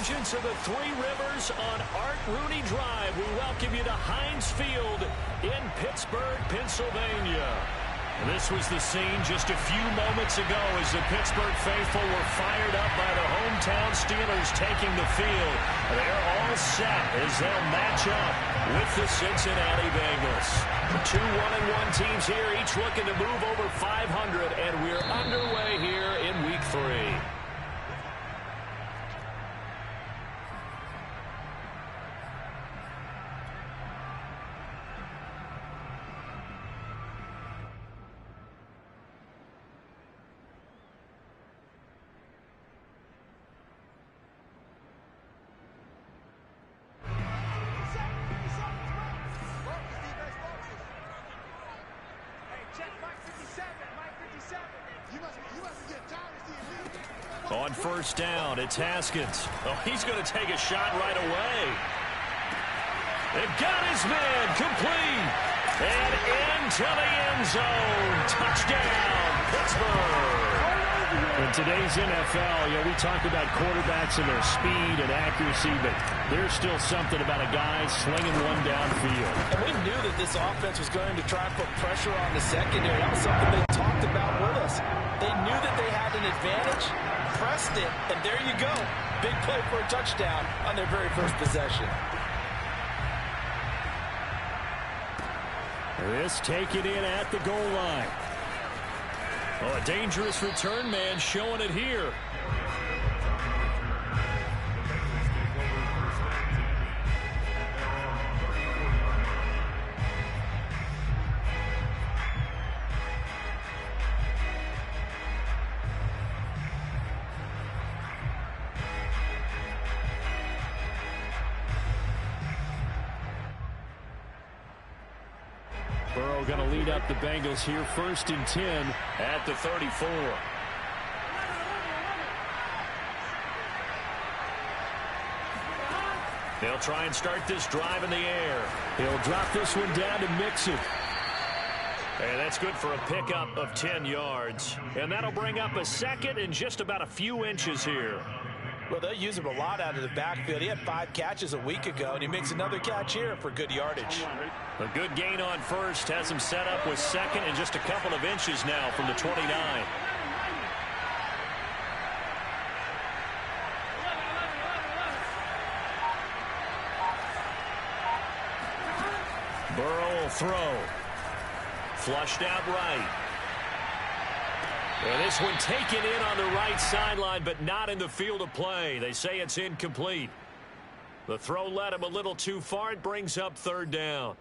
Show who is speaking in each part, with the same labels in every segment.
Speaker 1: resurgence of the Three Rivers on Art Rooney Drive. We welcome you to Heinz Field in Pittsburgh, Pennsylvania. This was the scene just a few moments ago as the Pittsburgh faithful were fired up by the hometown Steelers taking the field. They're all set as they'll match up with the Cincinnati Bengals. The two 1-1 teams here, each looking to move over 500, and we're underway here in Week 3. On first down, it's Haskins. Oh, he's going to take a shot right away. They've got his man complete. And into the end zone. Touchdown, Pittsburgh.
Speaker 2: In today's NFL, we talk about quarterbacks and their speed and accuracy, but there's still something about a guy slinging one downfield.
Speaker 3: And we knew that this offense was going to try and put pressure on the secondary. That was something they talked about with us. They knew that they had an advantage, pressed it, and there you go. Big play for a touchdown on their very first possession.
Speaker 2: This taken in at the goal line.
Speaker 1: Oh, a dangerous return man showing it here.
Speaker 2: Burrow going to lead up the Bengals here, 1st and 10
Speaker 1: at the 34. They'll try and start this drive in the air.
Speaker 2: He'll drop this one down to Mixon.
Speaker 1: And that's good for a pickup of 10 yards. And that'll bring up a second and just about a few inches here.
Speaker 3: Well, they use him a lot out of the backfield. He had 5 catches a week ago, and he makes another catch here for good yardage.
Speaker 1: A good gain on first has him set up with second and just a couple of inches now from the 29. Burrow will throw. Flushed out right. And this one taken in on the right sideline, but not in the field of play. They say it's incomplete. The throw led him a little too far. It brings up 3rd down.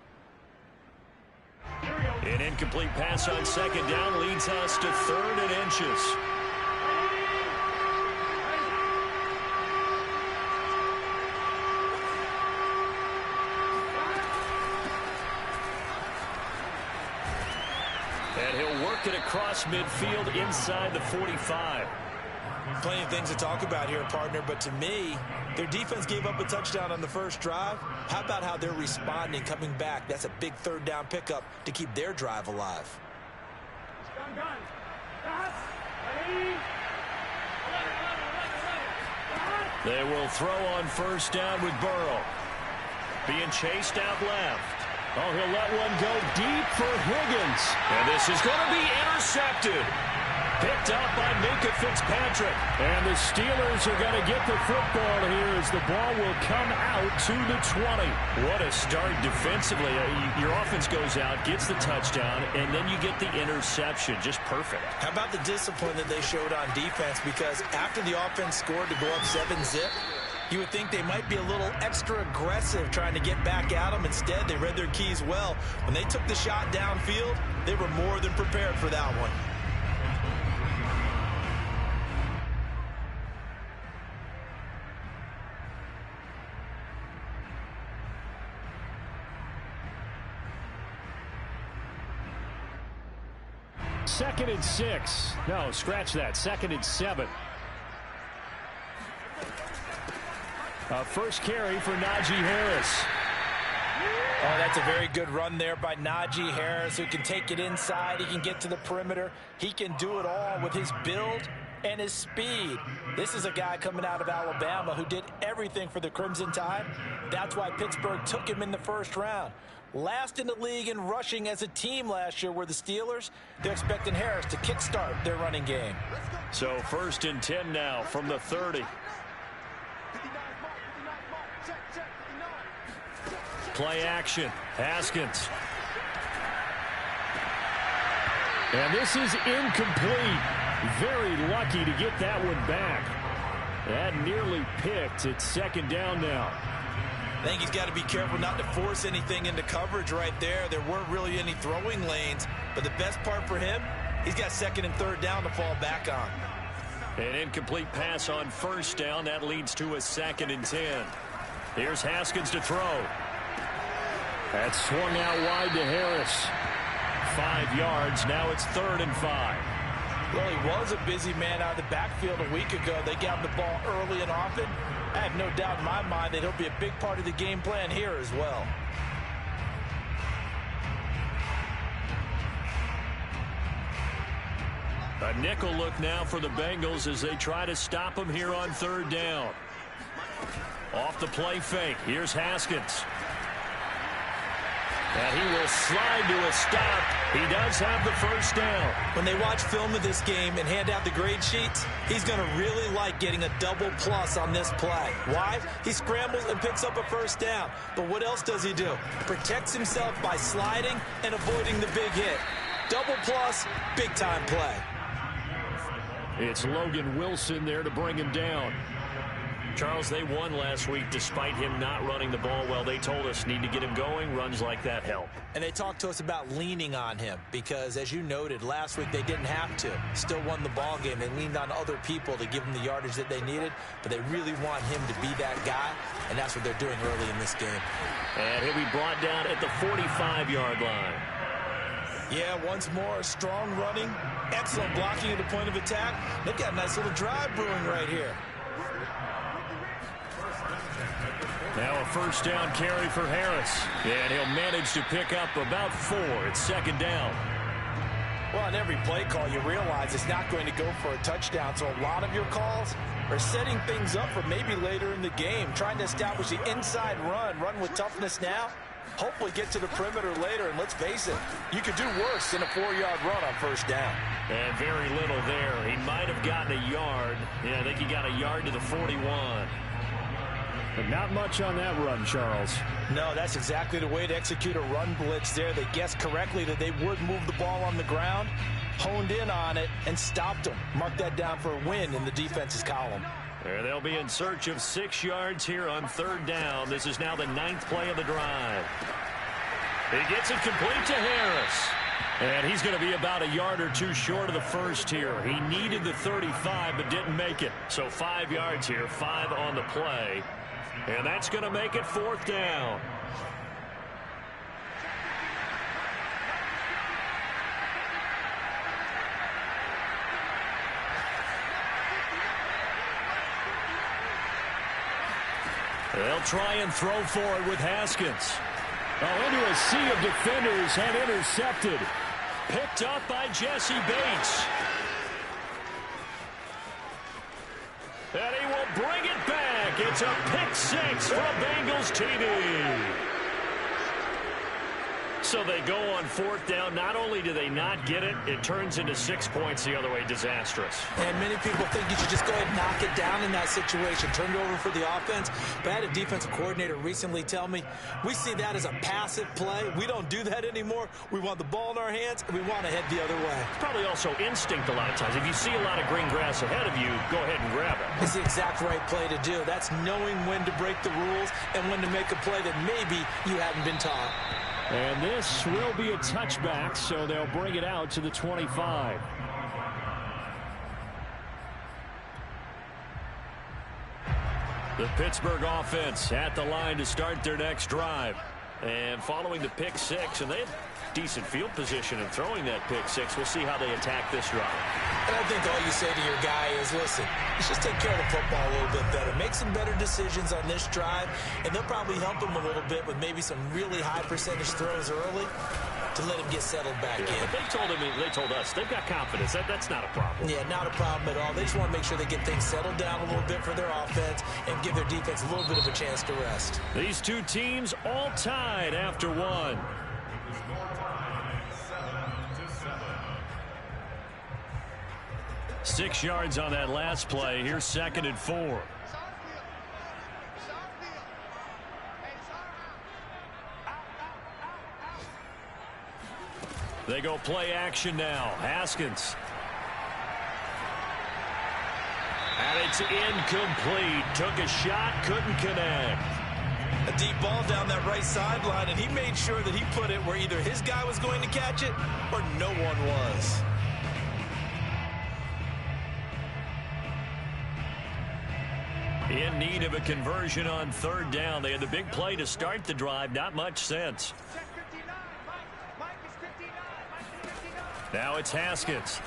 Speaker 1: An incomplete pass on 2nd down leads us to 3rd and inches. And he'll work it across midfield inside the 45.
Speaker 3: Plenty of things to talk about here, partner, but to me, their defense gave up a touchdown on the first drive. How about how they're responding, coming back? That's a big 3rd down pickup to keep their drive alive.
Speaker 1: They will throw on first down with Burrow. Being chased out left.
Speaker 2: Oh, he'll let one go deep for Higgins.
Speaker 1: And this is going to be intercepted. Picked up by Minkah Fitzpatrick.
Speaker 2: And the Steelers are going to get the football here as the ball will come out to the 20.
Speaker 1: What a start defensively. Your offense goes out, gets the touchdown, and then you get the interception. Just perfect.
Speaker 3: How about the discipline that they showed on defense? Because after the offense scored to go up 7-zip, you would think they might be a little extra aggressive trying to get back at them. Instead, they read their keys well. When they took the shot downfield, they were more than prepared for that one.
Speaker 2: Second and 6. No, scratch that. 2nd and 7. First carry for Najee Harris.
Speaker 3: Oh, that's a very good run there by Najee Harris, who can take it inside. He can get to the perimeter. He can do it all with his build and his speed. This is a guy coming out of Alabama who did everything for the Crimson Tide. That's why Pittsburgh took him in the first round. Last in the league in rushing as a team last year were the Steelers. They're expecting Harris to kickstart their running game.
Speaker 1: So 1st and 10 now from the 30. Play action. Haskins.
Speaker 2: And this is incomplete. Very lucky to get that one back. That nearly picked. It's 2nd down now.
Speaker 3: I think he's got to be careful not to force anything into coverage right there. There weren't really any throwing lanes, but the best part for him, he's got 2nd and 3rd down to fall back on.
Speaker 1: An incomplete pass on 1st down. That leads to a 2nd and 10. Here's Haskins to throw.
Speaker 2: That's swung out wide to Harris.
Speaker 1: 5 yards. Now it's 3rd and 5.
Speaker 3: Well, he was a busy man out of the backfield a week ago. They got the ball early and often. I have no doubt in my mind that he'll be a big part of the game plan here as well.
Speaker 1: A nickel look now for the Bengals as they try to stop him here on 3rd down. Off the play fake. Here's Haskins. And he will slide to a stop. He does have the 1st down.
Speaker 3: When they watch film of this game and hand out the grade sheets, he's going to really like getting a double plus on this play. Why? He scrambles and picks up a 1st down. But what else does he do? Protects himself by sliding and avoiding the big hit. Double plus, big time play.
Speaker 2: It's Logan Wilson there to bring him down.
Speaker 1: Charles, they won last week despite him not running the ball well. They told us need to get him going. Runs like that help.
Speaker 3: And they talked to us about leaning on him because, as you noted, last week they didn't have to. Still won the ball game. They leaned on other people to give them the yardage that they needed, but they really want him to be that guy, and that's what they're doing early in this game.
Speaker 1: And he'll be brought down at the 45-yard line.
Speaker 3: Yeah, once more, strong running, excellent blocking at the point of attack. They've got a nice little drive brewing right here.
Speaker 1: Now a 1st down carry for Harris. And he'll manage to pick up about 4. It's 2nd down.
Speaker 3: Well, on every play call, you realize it's not going to go for a touchdown. So a lot of your calls are setting things up for maybe later in the game, trying to establish the inside run with toughness now. Hopefully get to the perimeter later, and let's face it, you could do worse than a 4-yard run on 1st down.
Speaker 1: And very little there. He might have gotten a yard. Yeah, I think he got a yard to the 41.
Speaker 2: But not much on that run, Charles.
Speaker 3: No, that's exactly the way to execute a run blitz there. They guessed correctly that they would move the ball on the ground, honed in on it, and stopped them. Mark that down for a win in the defense's column.
Speaker 1: And they'll be in search of 6 yards here on 3rd down. This is now the 9th play of the drive. He gets it complete to Harris. And he's going to be about a yard or 2 short of the 1st here. He needed the 35 but didn't make it. So 5 yards here, 5 on the play. And that's going to make it 4th down. They'll try and throw for it with Haskins.
Speaker 2: Oh, into a sea of defenders and intercepted.
Speaker 1: Picked up by Jesse Bates. And he will bring it back. It's a pick 6 from Bengals TV. So they go on 4th down. Not only do they not get it, it turns into 6 points the other way. Disastrous.
Speaker 3: And many people think you should just go ahead and knock it down in that situation. Turn it over for the offense. But I had a defensive coordinator recently tell me, we see that as a passive play. We don't do that anymore. We want the ball in our hands, and we want to head the other way.
Speaker 1: Probably also instinct a lot of times. If you see a lot of green grass ahead of you, go ahead and grab it.
Speaker 3: It's the exact right play to do. That's knowing when to break the rules and when to make a play that maybe you haven't been taught.
Speaker 2: And this will be a touchback, so they'll bring it out to the 25.
Speaker 1: The Pittsburgh offense at the line to start their next drive. And following the pick 6, and they have decent field position in throwing that pick 6. We'll see how they attack this drive.
Speaker 3: And I think all you say to your guy is, listen, let's just take care of the football a little bit better. Make some better decisions on this drive, and they'll probably help him a little bit with maybe some really high percentage throws early. to let him get settled back in.
Speaker 1: But they told us they've got confidence. That's not a problem.
Speaker 3: Yeah, not a problem at all. They just want to make sure they get things settled down a little bit for their offense and give their defense a little bit of a chance to rest.
Speaker 1: These two teams all tied after one. Six yards on that last play. Here's 2nd and 4. They go play action now. Haskins. And it's incomplete. Took a shot, couldn't connect.
Speaker 3: A deep ball down that right sideline, and he made sure that he put it where either his guy was going to catch it or no one was.
Speaker 1: In need of a conversion on 3rd down. They had the big play to start the drive. Not much sense. Now it's Haskins.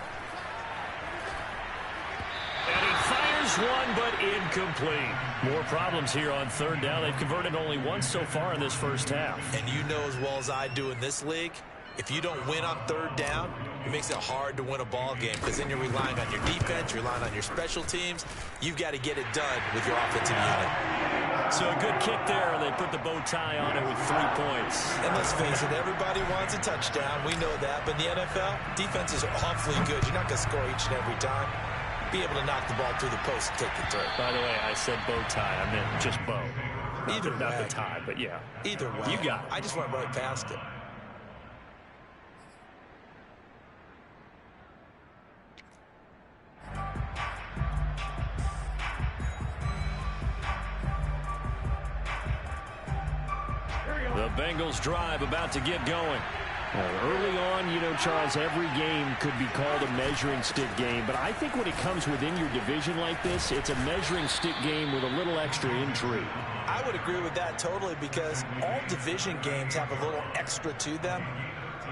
Speaker 1: And he fires one, but incomplete. More problems here on 3rd down. They've converted only once so far in this first half.
Speaker 3: And you know as well as I do in this league, if you don't win on 3rd down, it makes it hard to win a ball game because then you're relying on your defense, you're relying on your special teams. You've got to get it done with your offensive unit.
Speaker 1: So a good kick there, and they put the bow tie on it with 3 points.
Speaker 3: And let's face it, everybody wants a touchdown. We know that. But in the NFL, defenses are awfully good. You're not going to score each and every time. Be able to knock the ball through the post and take the turn.
Speaker 1: By the way, I said bow tie. I meant just bow.
Speaker 3: Either way.
Speaker 1: Not the tie, but yeah.
Speaker 3: Either way.
Speaker 1: You got it.
Speaker 3: I just went right past it.
Speaker 1: The Bengals drive about to get going.
Speaker 2: Early on, you know, Charles, every game could be called a measuring stick game. But I think when it comes within your division like this, it's a measuring stick game with a little extra intrigue.
Speaker 3: I would agree with that totally because all division games have a little extra to them.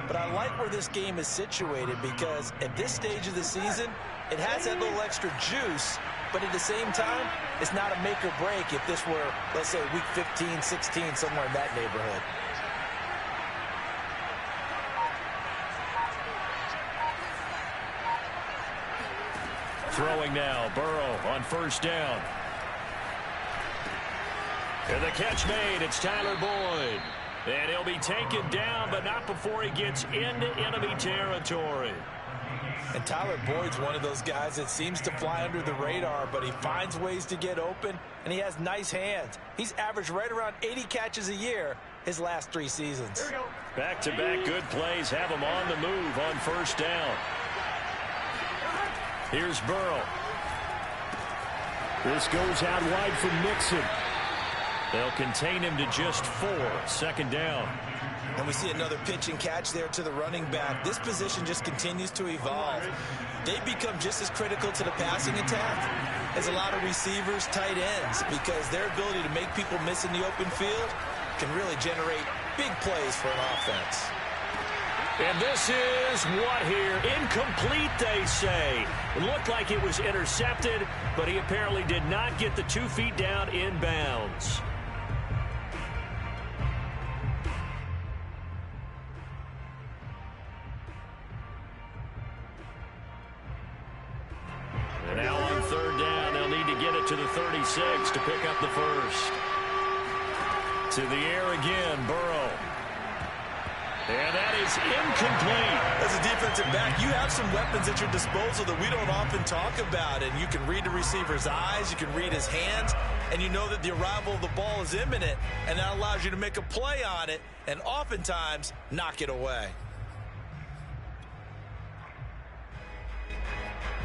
Speaker 3: But I like where this game is situated because at this stage of the season, it has that little extra juice. But at the same time, it's not a make or break if this were, let's say, week 15, 16, somewhere in that neighborhood.
Speaker 1: Throwing now, Burrow on 1st down. And the catch made, it's Tyler Boyd. And he'll be taken down, but not before he gets into enemy territory.
Speaker 3: And Tyler Boyd's one of those guys that seems to fly under the radar, but he finds ways to get open, and he has nice hands. He's averaged right around 80 catches a year his last 3 seasons.
Speaker 1: Back-to-back good plays have him on the move on 1st down. Here's Burrow.
Speaker 2: This goes out wide for Mixon.
Speaker 1: They'll contain him to just 4. 2nd down.
Speaker 3: And we see another pitch and catch there to the running back. This position just continues to evolve. They become just as critical to the passing attack as a lot of receivers, tight ends, because their ability to make people miss in the open field can really generate big plays for an offense.
Speaker 1: And this is what here? Incomplete, they say. It looked like it was intercepted, but he apparently did not get the 2 feet down in bounds. And now on 3rd down, they'll need to get it to the 36 to pick up the first. To the air again, Burrow. And that is incomplete.
Speaker 3: As a defensive back, you have some weapons at your disposal that we don't often talk about. And you can read the receiver's eyes, you can read his hands, and you know that the arrival of the ball is imminent. And that allows you to make a play on it and oftentimes knock it away.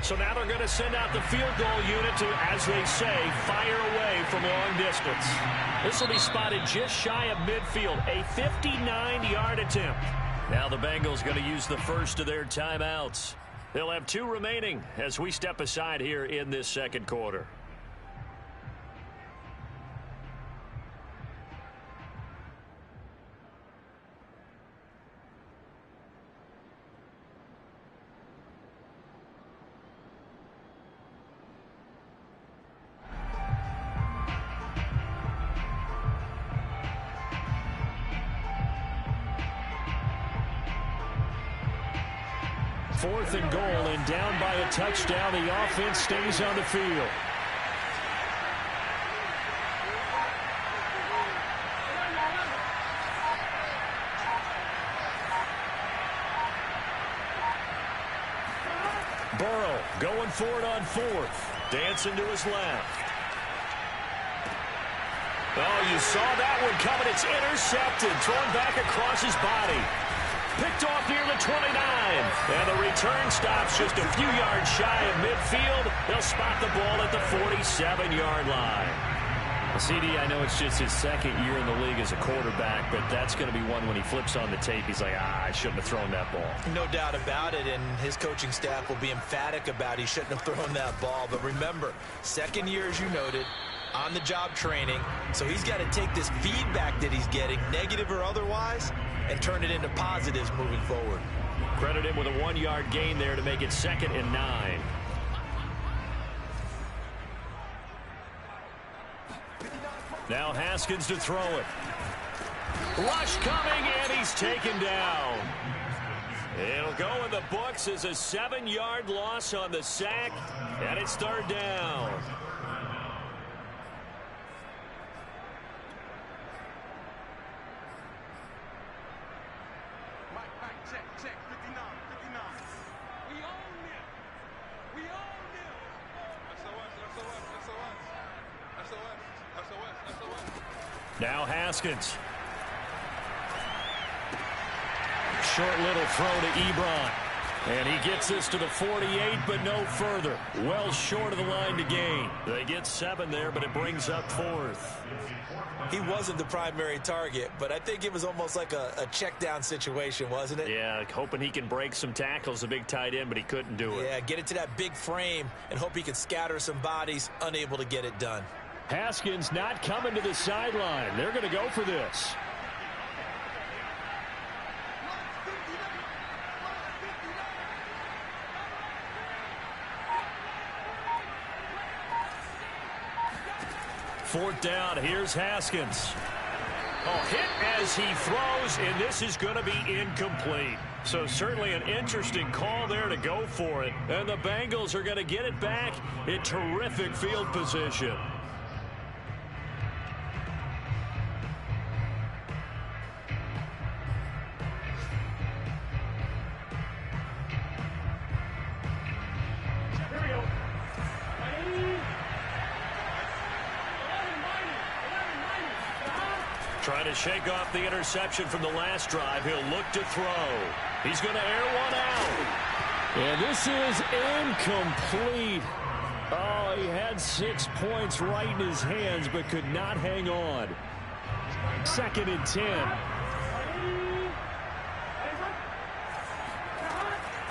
Speaker 1: So now they're going to send out the field goal unit to, as they say, fire away from long distance. This will be spotted just shy of midfield, a 59-yard attempt. Now the Bengals going to use the first of their timeouts. They'll have 2 remaining as we step aside here in this 2nd quarter. 4th and goal, and down by a touchdown. The offense stays on the field. Burrow going for it on 4th. Dancing to his left. Oh, you saw that one coming. It's intercepted. Thrown back across his body. Picked off near the 29. And the return stops just a few yards shy of midfield. They'll spot the ball at the 47-yard line. CD, I know it's just his 2nd year in the league as a quarterback, but that's going to be one when he flips on the tape. He's like, I shouldn't have thrown that ball.
Speaker 3: No doubt about it, and his coaching staff will be emphatic about he shouldn't have thrown that ball. But remember, 2nd year, as you noted, on-the-job training, so he's got to take this feedback that he's getting, negative or otherwise, and turn it into positives moving forward.
Speaker 1: Credit him with a 1-yard gain there to make it 2nd and 9. Now Haskins to throw it. Rush coming, and he's taken down. It'll go in the books as a 7-yard loss on the sack, and it's 3rd down. Now Haskins. Short little throw to Ebron. And he gets this to the 48, but no further. Well short of the line to gain. They get 7 there, but it brings up 4th.
Speaker 3: He wasn't the primary target, but I think it was almost like a check down situation, wasn't it?
Speaker 1: Yeah, hoping he can break some tackles, a big tight end, but he couldn't do it.
Speaker 3: Yeah, get it to that big frame and hope he can scatter some bodies, unable to get it done.
Speaker 1: Haskins not coming to the sideline. They're going to go for this. Fourth down. Here's Haskins. Oh, hit as he throws, and this is going to be incomplete. So certainly an interesting call there to go for it. And the Bengals are going to get it back in terrific field position. Trying to shake off the interception from the last drive. He'll look to throw. He's going to air one out. And this is incomplete. Oh, he had 6 points right in his hands, but could not hang on. 2nd and 10.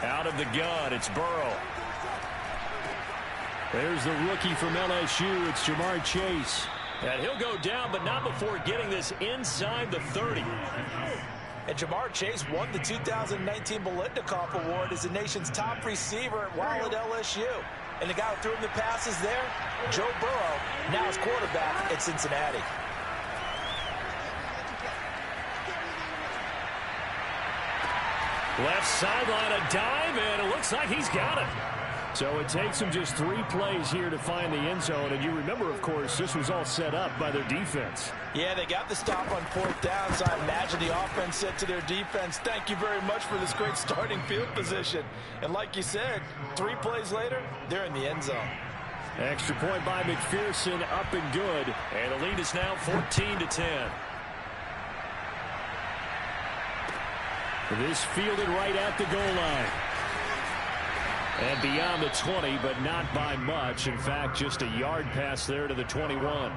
Speaker 1: Out of the gun, it's Burrow. There's the rookie from LSU. It's Jamar Chase. And he'll go down, but not before getting this inside the 30.
Speaker 3: And Jamar Chase won the 2019 Biletnikoff Award as the nation's top receiver while at LSU. And the guy who threw him the passes there, Joe Burrow, now his quarterback at Cincinnati.
Speaker 1: Left sideline, a dive, and it looks like he's got it. So it takes them just 3 plays here to find the end zone. And you remember, of course, this was all set up by their defense.
Speaker 3: Yeah, they got the stop on 4th down, so I imagine the offense said to their defense, thank you very much for this great starting field position. And like you said, 3 plays later, they're in the end zone.
Speaker 1: Extra point by McPherson, up and good. And the lead is now 14-10. This fielded right at the goal line. And beyond the 20, but not by much. In fact, just a yard pass there to the 21.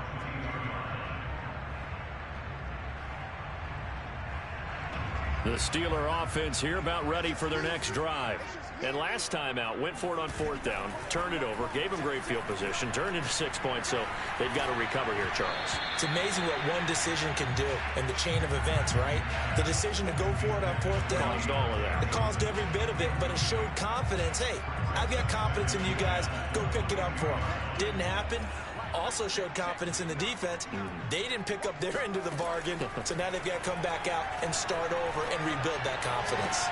Speaker 1: The Steeler offense here about ready for their next drive. And last time out, went for it on 4th down, turned it over, gave them great field position, turned into 6 points, so they've got to recover here, Charles.
Speaker 3: It's amazing what one decision can do in the chain of events, right? The decision to go for it on 4th down.
Speaker 1: Caused all of that.
Speaker 3: It caused every bit of it, but it showed confidence. Hey, I've got confidence in you guys. Go pick it up for them. Didn't happen. Also showed confidence in the defense. They didn't pick up their end of the bargain, so now they've got to come back out and start over and rebuild that confidence.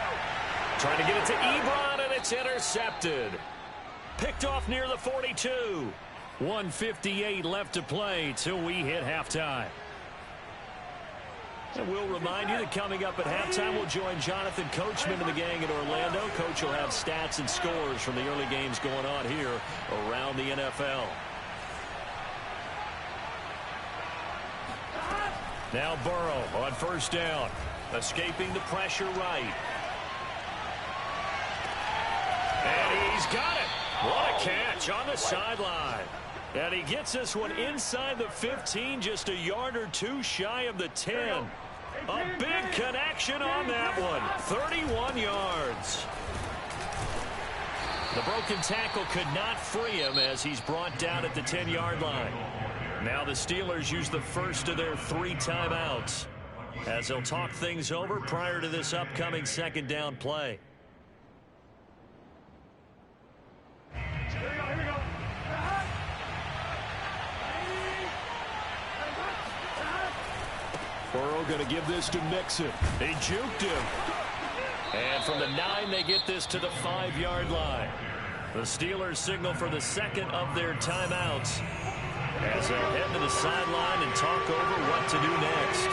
Speaker 1: Trying to get it to Ebron, and it's intercepted. Picked off near the 42. 1:58 left to play till we hit halftime. And we'll remind you that coming up at halftime, we'll join Jonathan Coachman and the gang in Orlando. Coach will have stats and scores from the early games going on here around the NFL. Now Burrow on first down. Escaping the pressure right. And he's got it. What a catch on the sideline. And he gets this one inside the 15, just a yard or two shy of the 10. A big connection on that one. 31 yards. The broken tackle could not free him as he's brought down at the 10-yard line. Now the Steelers use the first of their 3 timeouts as they'll talk things over prior to this upcoming second down play. Burrow going to give this to Mixon. They juked him. And from the 9, they get this to the 5-yard line. The Steelers signal for the second of their timeouts as they'll head to the sideline and talk over what to do next.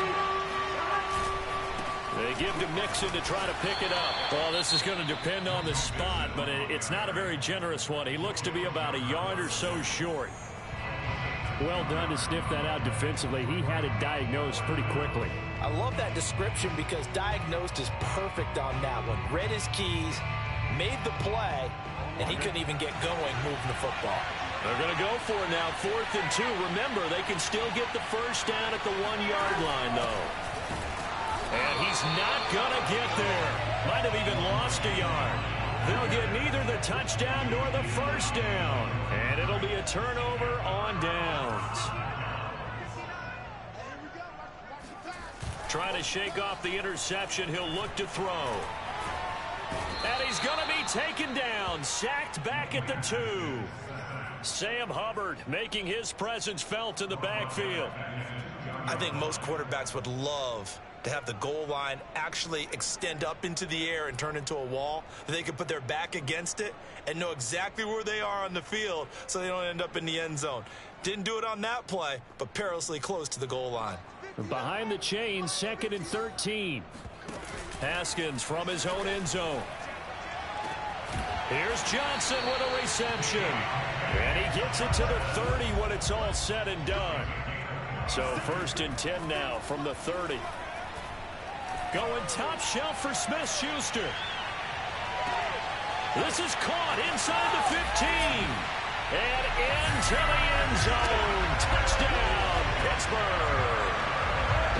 Speaker 1: They give to Mixon to try to pick it up. Well, this is going to depend on the spot, but it's not a very generous one. He looks to be about a yard or so short.
Speaker 2: Well done to sniff that out defensively. He had it diagnosed pretty quickly.
Speaker 3: I love that description because diagnosed is perfect on that one. Read his keys, made the play, and he couldn't even get going moving the football.
Speaker 1: They're going to go for it now, 4th and 2. Remember, they can still get the first down at the 1-yard line, though. And he's not going to get there. Might have even lost a yard. They'll get neither the touchdown nor the first down. And it'll be a turnover on downs. Trying to shake off the interception. He'll look to throw. And he's going to be taken down. Sacked back at the 2. Sam Hubbard making his presence felt in the backfield.
Speaker 3: I think most quarterbacks would love to have the goal line actually extend up into the air and turn into a wall. They can put their back against it and know exactly where they are on the field so they don't end up in the end zone. Didn't do it on that play, but perilously close to the goal line.
Speaker 2: Behind the chains, 2nd and 13.
Speaker 1: Haskins from his own end zone. Here's Johnson with a reception. And he gets it to the 30 when it's all said and done. So 1st and 10 now from the 30. Going top shelf for Smith-Schuster. This is caught inside the 15. And into the end zone. Touchdown, Pittsburgh.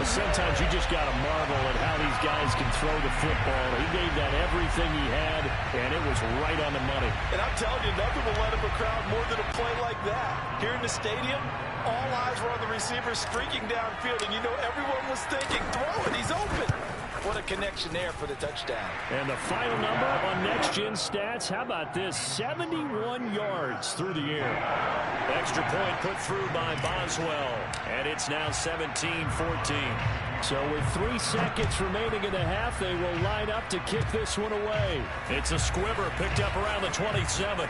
Speaker 2: Sometimes you just got to marvel at how these guys can throw the football. He gave that everything he had, and it was right on the money.
Speaker 3: And I'm telling you, nothing will let up a crowd more than a play like that. Here in the stadium, all eyes were on the receiver streaking downfield, and you know everyone was thinking, throw it, he's open. What a connection there for the touchdown.
Speaker 2: And the final number on Next Gen Stats, how about this? 71 yards through the air.
Speaker 1: Extra point put through by Boswell. And it's now 17-14.
Speaker 2: So with 3 seconds remaining in the half, they will line up to kick this one away.
Speaker 1: It's a squiver picked up around the 27.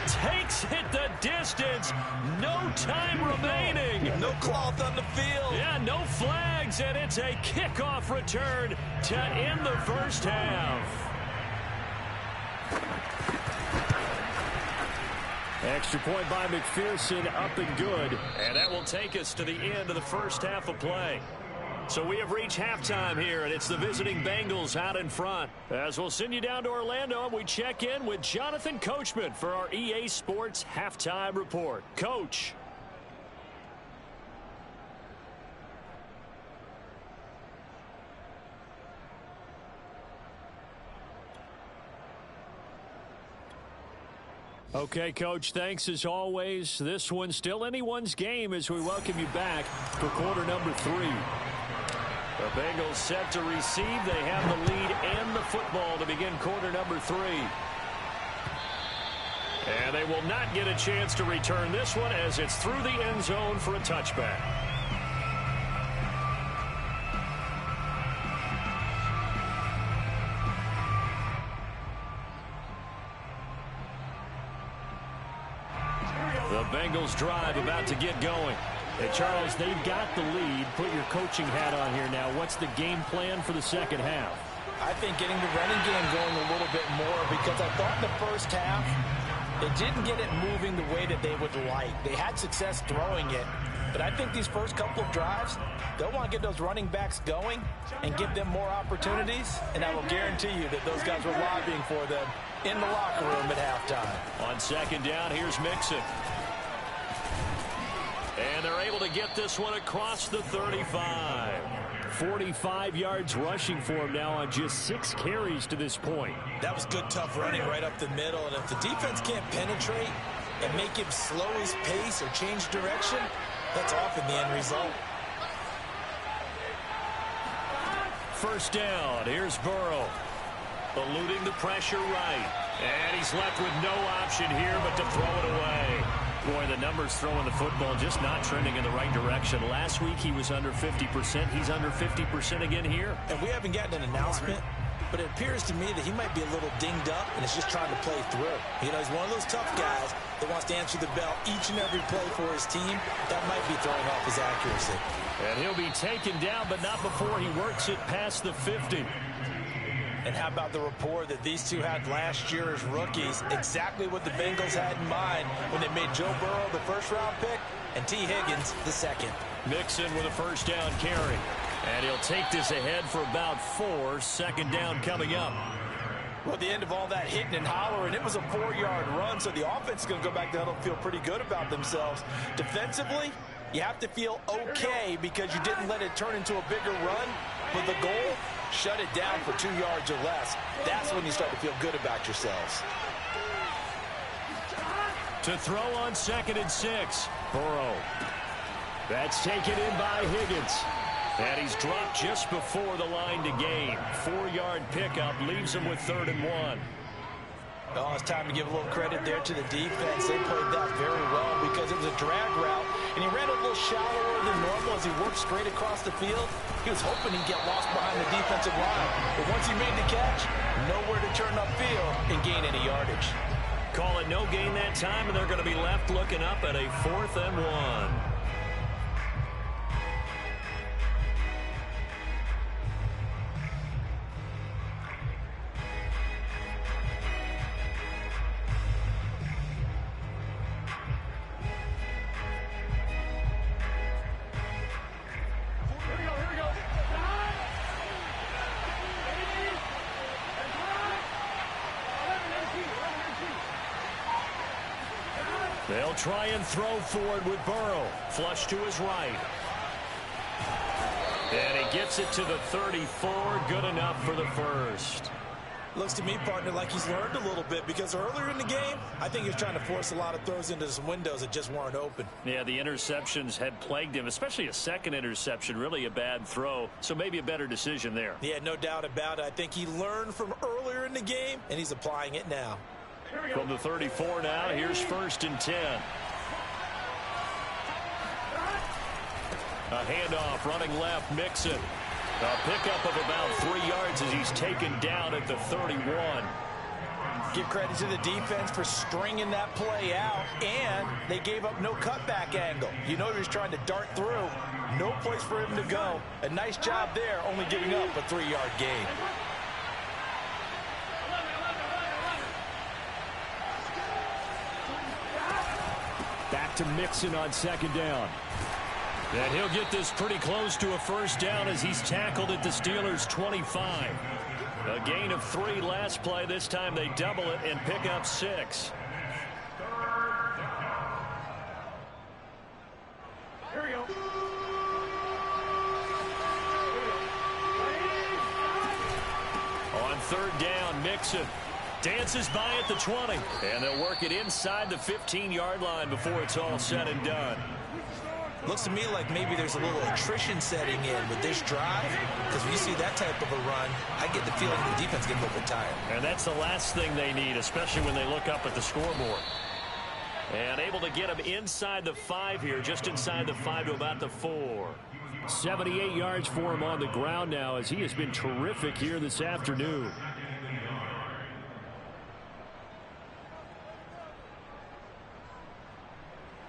Speaker 1: Takes it the distance. No time remaining.
Speaker 3: No cloth on the field.
Speaker 1: Yeah, no flags, and it's a kickoff return to end the first half.
Speaker 2: Extra point by McPherson, up and good.
Speaker 1: And that will take us to the end of the first half of play. So we have reached halftime here, and it's the visiting Bengals out in front. As we'll send you down to Orlando, and we check in with Jonathan Coachman for our EA Sports Halftime Report. Coach.
Speaker 2: Okay, Coach, thanks as always. This one's still anyone's game as we welcome you back for quarter number 3.
Speaker 1: The Bengals set to receive. They have the lead and the football to begin quarter number 3. And they will not get a chance to return this one as it's through the end zone for a touchback. The Bengals drive about to get going.
Speaker 2: Hey, Charles, they've got the lead. Put your coaching hat on here now. What's the game plan for the second half?
Speaker 3: I think getting the running game going a little bit more, because I thought the first half they didn't get it moving the way that they would like. They had success throwing it, but I think these first couple of drives, they'll want to get those running backs going and give them more opportunities, and I will guarantee you that those guys were lobbying for them in the locker room at halftime.
Speaker 1: On second down, here's Mixon. And they're able to get this one across the 35.
Speaker 2: 45 yards rushing for him now on just 6 carries to this point.
Speaker 3: That was good, tough running right up the middle, and if the defense can't penetrate and make him slow his pace or change direction, that's often the end result.
Speaker 1: First down, here's Burrow. Eluding the pressure right. And he's left with no option here but to throw it away. Boy, the numbers throwing the football just not trending in the right direction. Last week he was under 50%. He's under 50% again here.
Speaker 3: And we haven't gotten an announcement, but it appears to me that he might be a little dinged up and is just trying to play through. You know, he's one of those tough guys that wants to answer the bell each and every play for his team. That might be throwing off his accuracy.
Speaker 1: And he'll be taken down, but not before he works it past the 50.
Speaker 3: And how about the rapport that these two had last year as rookies? Exactly what the Bengals had in mind when they made Joe Burrow the first-round pick and T. Higgins the second.
Speaker 1: Mixon with a first down carry. And he'll take this ahead for about 4. Second down coming up.
Speaker 3: Well, at the end of all that hitting and hollering, it was a 4-yard run, so the offense is going to go back down and feel pretty good about themselves. Defensively, you have to feel okay because you didn't let it turn into a bigger run. But the goal, shut it down for 2 yards or less. That's when you start to feel good about yourselves.
Speaker 1: To throw on 2nd and 6. Burrow.
Speaker 2: That's taken in by Higgins.
Speaker 1: And he's dropped just before the line to gain. 4-yard pickup leaves him with 3rd and 1.
Speaker 3: Oh, it's time to give a little credit there to the defense. They played that very well because it was a drag route, and he ran a little shallower than normal as he worked straight across the field. He was hoping he'd get lost behind the defensive line. But once he made the catch, nowhere to turn upfield and gain any yardage.
Speaker 1: Call it no gain that time, and they're going to be left looking up at a 4th and 1. They'll try and throw forward with Burrow. Flush to his right. And he gets it to the 34. Good enough for the first.
Speaker 3: Looks to me, partner, like he's learned a little bit because earlier in the game, I think he was trying to force a lot of throws into some windows that just weren't open.
Speaker 1: Yeah, the interceptions had plagued him, especially a second interception, really a bad throw. So maybe a better decision there.
Speaker 3: Yeah, no doubt about it. I think he learned from earlier in the game, and he's applying it now.
Speaker 1: From the 34 now, here's 1st and 10. A handoff, running left, Mixon. A pickup of about 3 yards as he's taken down at the 31.
Speaker 3: Give credit to the defense for stringing that play out, and they gave up no cutback angle. You know he was trying to dart through. No place for him to go. A nice job there, only giving up a 3-yard gain.
Speaker 2: Back to Mixon on 2nd down.
Speaker 1: And he'll get this pretty close to a first down as he's tackled at the Steelers' 25. A gain of 3 last play. This time they double it and pick up 6.
Speaker 4: Here we go.
Speaker 1: On 3rd down, Mixon dances by at the 20. And they'll work it inside the 15-yard line before it's all said and done.
Speaker 3: Looks to me like maybe there's a little attrition setting in with this drive, because when you see that type of a run, I get the feeling the defense getting a little bit tired.
Speaker 1: And that's the last thing they need, especially when they look up at the scoreboard. And able to get him inside the 5 here, just inside the 5 to about the 4.
Speaker 2: 78 yards for him on the ground now as he has been terrific here this afternoon.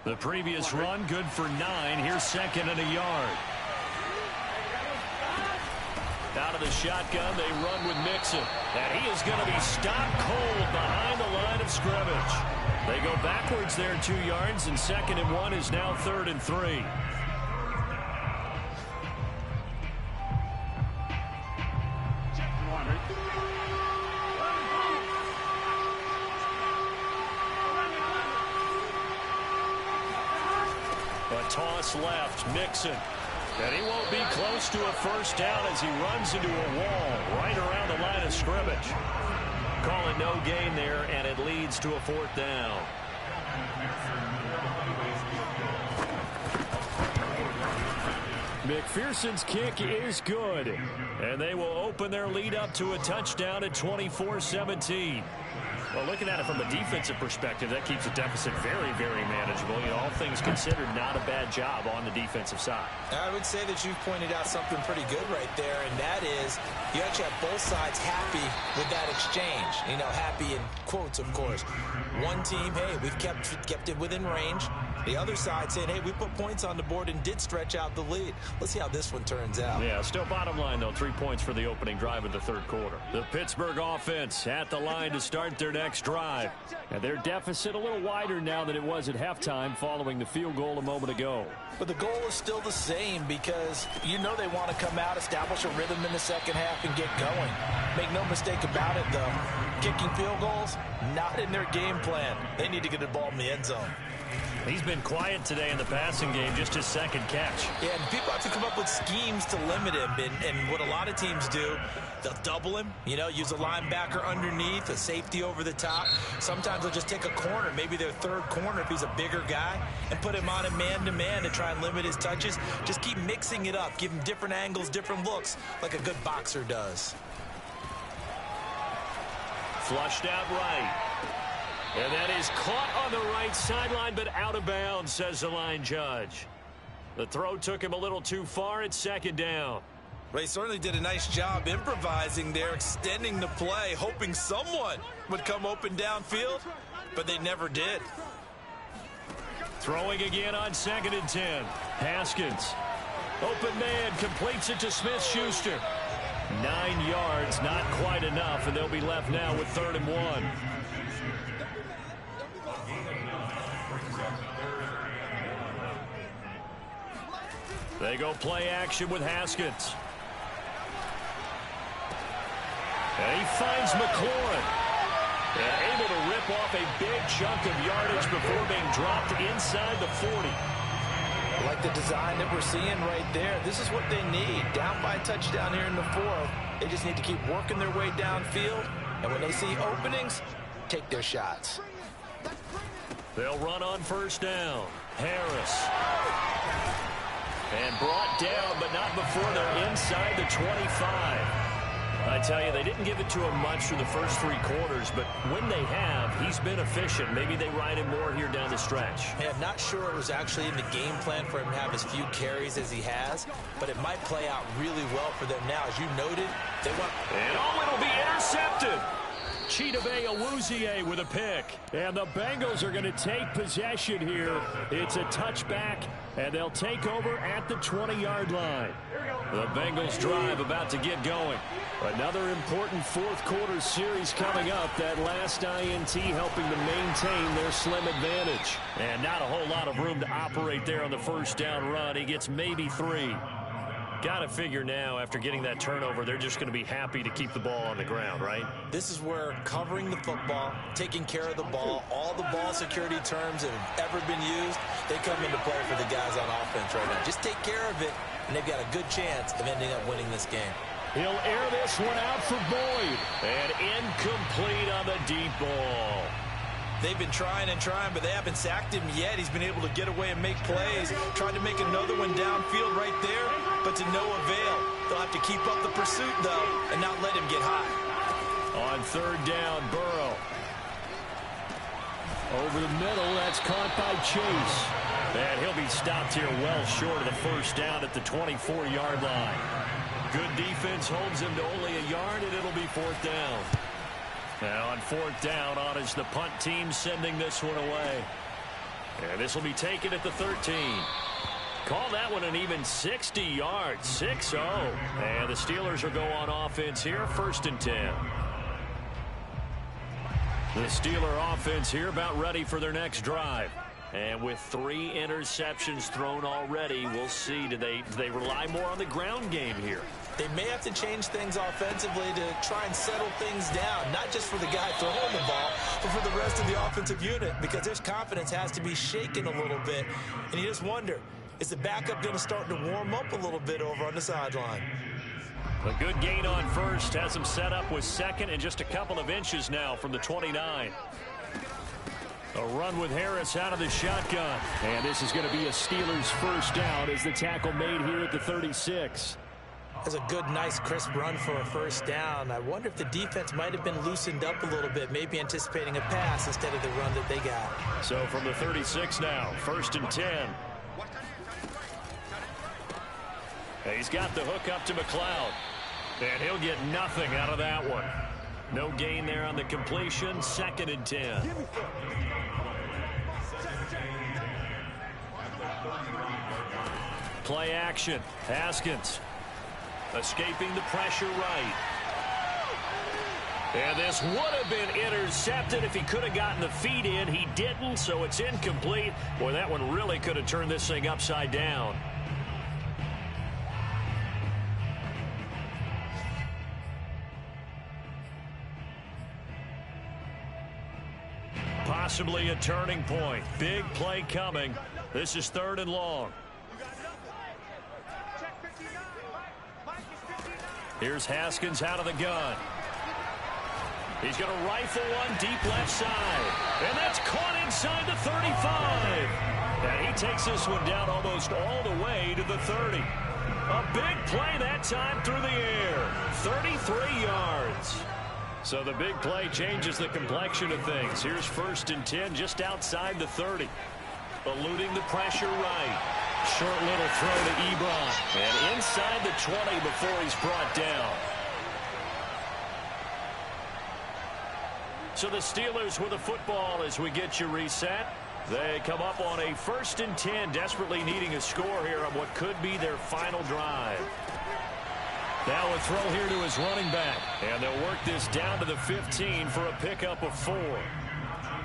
Speaker 1: The previous run, good for 9. Here's second and a yard. Out of the shotgun, they run with Mixon. And he is going to be stopped cold behind the line of scrimmage. They go backwards there 2 yards, and 2nd and 1 is now 3rd and 3. A toss left, Mixon. And he won't be close to a first down as he runs into a wall right around the line of scrimmage. Call it no gain there, and it leads to a 4th down. McPherson's kick is good, and they will open their lead up to a touchdown at 24-17. Well, looking at it from a defensive perspective, that keeps the deficit very, very manageable. You know, all things considered, not a bad job on the defensive side.
Speaker 3: I would say that you've pointed out something pretty good right there, and that is you actually have both sides happy with that exchange. You know, happy in quotes, of course. One team, hey, we've kept it within range. The other side saying, hey, we put points on the board and did stretch out the lead. Let's see how this one turns out.
Speaker 1: Yeah, still bottom line, though, 3 points for the opening drive of the 3rd quarter. The Pittsburgh offense at the line to start their next drive. And their deficit a little wider now than it was at halftime following the field goal a moment ago.
Speaker 3: But the goal is still the same because you know they want to come out, establish a rhythm in the second half, and get going. Make no mistake about it, though. Kicking field goals, not in their game plan. They need to get the ball in the end zone.
Speaker 1: He's been quiet today in the passing game, just his 2nd catch.
Speaker 3: Yeah, and people have to come up with schemes to limit him. And what a lot of teams do, they'll double him, you know, use a linebacker underneath, a safety over the top. Sometimes they'll just take a corner, maybe their 3rd corner if he's a bigger guy, and put him on a man-to-man to try and limit his touches. Just keep mixing it up, give him different angles, different looks, like a good boxer does.
Speaker 1: Flushed out right. And that is caught on the right sideline, but out of bounds, says the line judge. The throw took him a little too far. It's 2nd down.
Speaker 3: Ray certainly did a nice job improvising there, extending the play, hoping someone would come open downfield, but they never did.
Speaker 1: Throwing again on 2nd and 10. Haskins. Open man, completes it to Smith-Schuster. 9 yards, not quite enough, and they'll be left now with 3rd and 1. They go play action with Haskins. And he finds McLaurin. And able to rip off a big chunk of yardage before being dropped inside the 40.
Speaker 3: I like the design that we're seeing right there. This is what they need. Down by a touchdown here in the 4th. They just need to keep working their way downfield. And when they see openings, take their shots.
Speaker 1: They'll run on 1st down. Harris. And brought down, but not before they're inside the 25. I tell you, they didn't give it to him much through the first 3 quarters, but when they have, he's been efficient. Maybe they ride him more here down the stretch.
Speaker 3: Yeah, I'm not sure it was actually in the game plan for him to have as few carries as he has, but it might play out really well for them now. As you noted, they want...
Speaker 1: And it'll be intercepted. Chidobe Awuzie with a pick. And the Bengals are going to take possession here. It's a touchback, and they'll take over at the 20-yard line. The Bengals drive about to get going. Another important 4th quarter series coming up. That last INT helping to maintain their slim advantage. And not a whole lot of room to operate there on the 1st down run. He gets maybe 3. Got to figure now, after getting that turnover, they're just going to be happy to keep the ball on the ground, right?
Speaker 3: This is where covering the football, taking care of the ball, all the ball security terms that have ever been used, they come into play for the guys on offense right now. Just take care of it, and they've got a good chance of ending up winning this game.
Speaker 1: He'll air this one out for Boyd. And incomplete on the deep ball.
Speaker 3: They've been trying and trying, but they haven't sacked him yet. He's been able to get away and make plays. Tried to make another one downfield right there, but to no avail. They'll have to keep up the pursuit, though, and not let him get high.
Speaker 1: On 3rd down, Burrow. Over the middle, that's caught by Chase. And he'll be stopped here well short of the 1st down at the 24-yard line. Good defense holds him to only a yard, and it'll be 4th down. Now on 4th down, on is the punt team sending this one away. And this will be taken at the 13. Call that one an even 60 yards, 6-0. And the Steelers will go on offense here, 1st and 10. The Steeler offense here about ready for their next drive. And with 3 interceptions thrown already, we'll see. Do they rely more on the ground game here?
Speaker 3: They may have to change things offensively to try and settle things down, not just for the guy throwing the ball, but for the rest of the offensive unit, because their confidence has to be shaken a little bit. And you just wonder, is the backup going to start to warm up a little bit over on the sideline?
Speaker 1: A good gain on first has him set up with 2nd and just a couple of inches now from the 29. A run with Harris out of the shotgun. And this is going to be a Steelers first down as the tackle made here at the 36.
Speaker 3: That's a good, nice, crisp run for a first down. I wonder if the defense might have been loosened up a little bit, maybe anticipating a pass instead of the run that they got.
Speaker 1: So from the 36 now, 1st and 10. He's got the hook up to McLeod. And he'll get nothing out of that one. No gain there on the completion, 2nd and 10. Play action. Haskins escaping the pressure right. And this would have been intercepted if he could have gotten the feet in. He didn't, so it's incomplete. Boy, that one really could have turned this thing upside down. Possibly a turning point. Big play coming. This is 3rd and long. Here's Haskins out of the gun. He's going to rifle one deep left side. And that's caught inside the 35. And he takes this one down almost all the way to the 30. A big play that time through the air. 33 yards. So the big play changes the complexion of things. Here's 1st and 10 just outside the 30. Eluding the pressure right. Short little throw to Ebron. And inside the 20 before he's brought down. So the Steelers with the football as we get you reset. They come up on a 1st and 10, desperately needing a score here on what could be their final drive. Now a throw here to his running back. And they'll work this down to the 15 for a pickup of 4.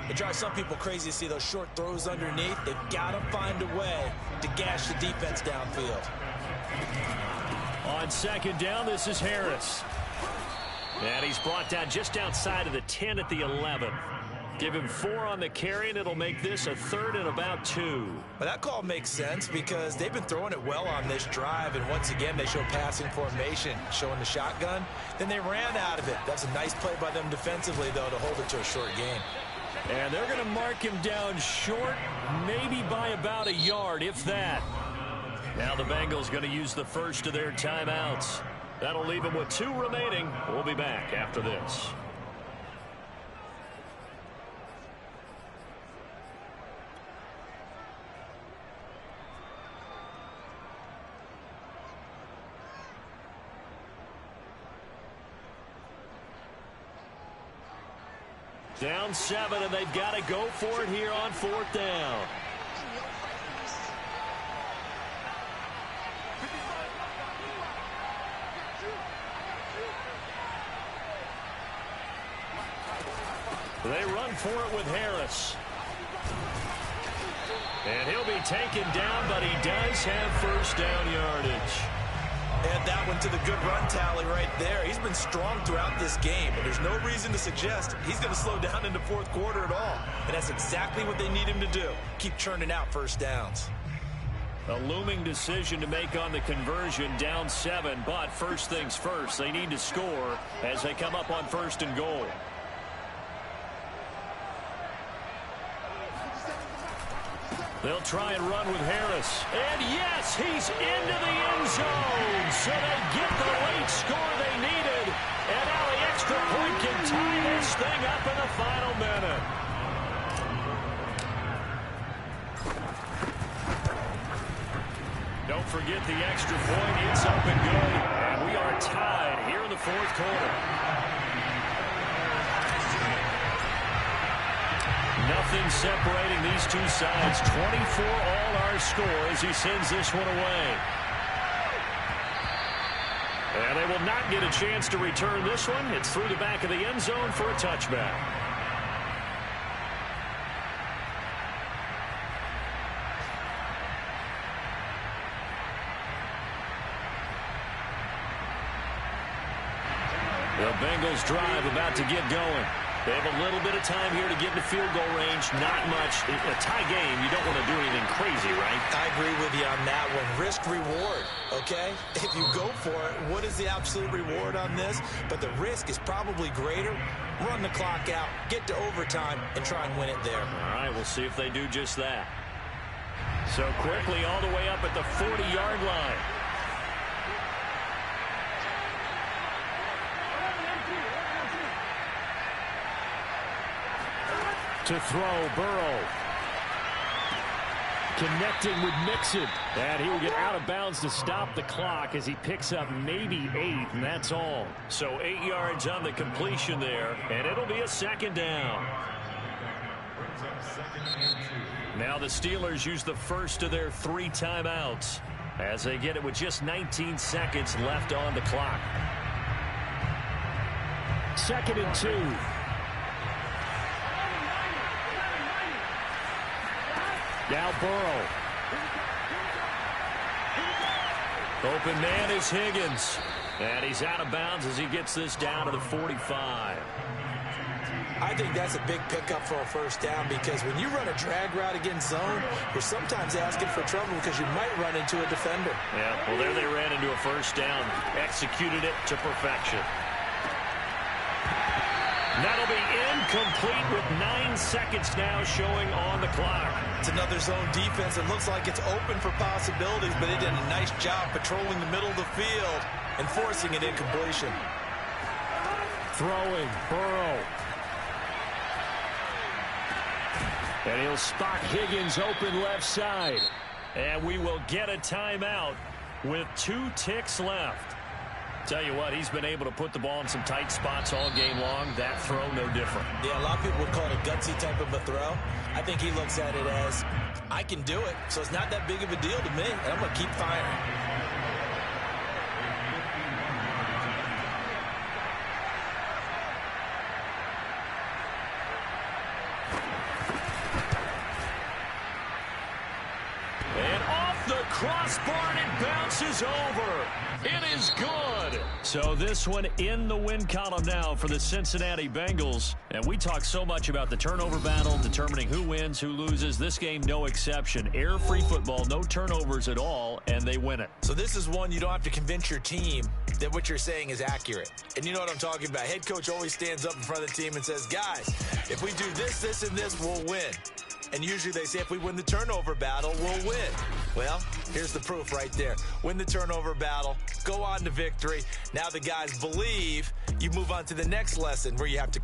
Speaker 3: It drives some people crazy to see those short throws underneath. They've got to find a way to gash the defense downfield.
Speaker 1: On 2nd down, this is Harris. And he's brought down just outside of the 10 at the 11. Give him 4 on the carry, and it'll make this a 3rd and about 2.
Speaker 3: Well, that call makes sense because they've been throwing it well on this drive, and once again, they show passing formation, showing the shotgun. Then they ran out of it. That's a nice play by them defensively, though, to hold it to a short gain.
Speaker 1: And they're going to mark him down short, maybe by about a yard, if that. Now the Bengals going to use the first of their timeouts. That'll leave them with 2 remaining. We'll be back after this. Down 7, and they've got to go for it here on 4th down. They run for it with Harris. And he'll be taken down, but he does have first down yardage.
Speaker 3: Add that one to the good run tally right there. He's been strong throughout this game, and there's no reason to suggest he's going to slow down in the 4th quarter at all. And that's exactly what they need him to do. Keep churning out first downs.
Speaker 1: A looming decision to make on the conversion, down 7, but first things first, they need to score as they come up on 1st and goal. They'll try and run with Harris. And yes, he's into the end zone. So they get the late score they needed. And now the extra point can tie this thing up in the final minute. Don't forget the extra point. It's up and good. And we are tied here in the 4th quarter. Nothing separating these two sides. 24 all our score as he sends this one away. And they will not get a chance to return this one. It's through the back of the end zone for a touchback. The Bengals drive about to get going. They have a little bit of time here to get into field goal range. Not much. In a tie game, you don't want to do anything crazy, right?
Speaker 3: I agree with you on that one. Risk-reward, okay? If you go for it, what is the absolute reward on this? But the risk is probably greater. Run the clock out, get to overtime, and try and win it there.
Speaker 1: All right, we'll see if they do just that. So quickly all the way up at the 40-yard line. To throw, Burrow. Connecting with Mixon. And he will get out of bounds to stop the clock as he picks up maybe 8, and that's all. So 8 yards on the completion there, and it'll be a second down. Now the Steelers use the first of their 3 timeouts as they get it with just 19 seconds left on the clock. 2nd and 2. Now Burrow. Open man is Higgins. And he's out of bounds as he gets this down to the 45.
Speaker 3: I think that's a big pickup for a first down because when you run a drag route against zone, you're sometimes asking for trouble because you might run into a defender.
Speaker 1: Yeah, well, there they ran into a first down. Executed it to perfection. That'll be incomplete with 9 seconds now showing on the clock.
Speaker 3: It's another zone defense. It looks like it's open for possibilities, but it did a nice job patrolling the middle of the field and forcing an incompletion.
Speaker 1: Throwing, Burrow. And he'll spot Higgins open left side. And we will get a timeout with 2 ticks left. Tell you what, he's been able to put the ball in some tight spots all game long. That throw, no different.
Speaker 3: Yeah, a lot of people would call it a gutsy type of a throw. I think he looks at it as, I can do it, so it's not that big of a deal to me, and I'm going to keep firing.
Speaker 1: And off the crossbar, and it bounces over. It is good. So this one in the win column now for the Cincinnati Bengals. And we talk so much about the turnover battle, determining who wins, who loses. This game, no exception. Air-free football, no turnovers at all, and they win it.
Speaker 3: So this is one you don't have to convince your team that what you're saying is accurate. And you know what I'm talking about. Head coach always stands up in front of the team and says, guys, if we do this, this, and this, we'll win. And usually they say if we win the turnover battle, we'll win. Well, here's the proof right there. Win the turnover battle, go on to victory. Now the guys believe you move on to the next lesson where you have to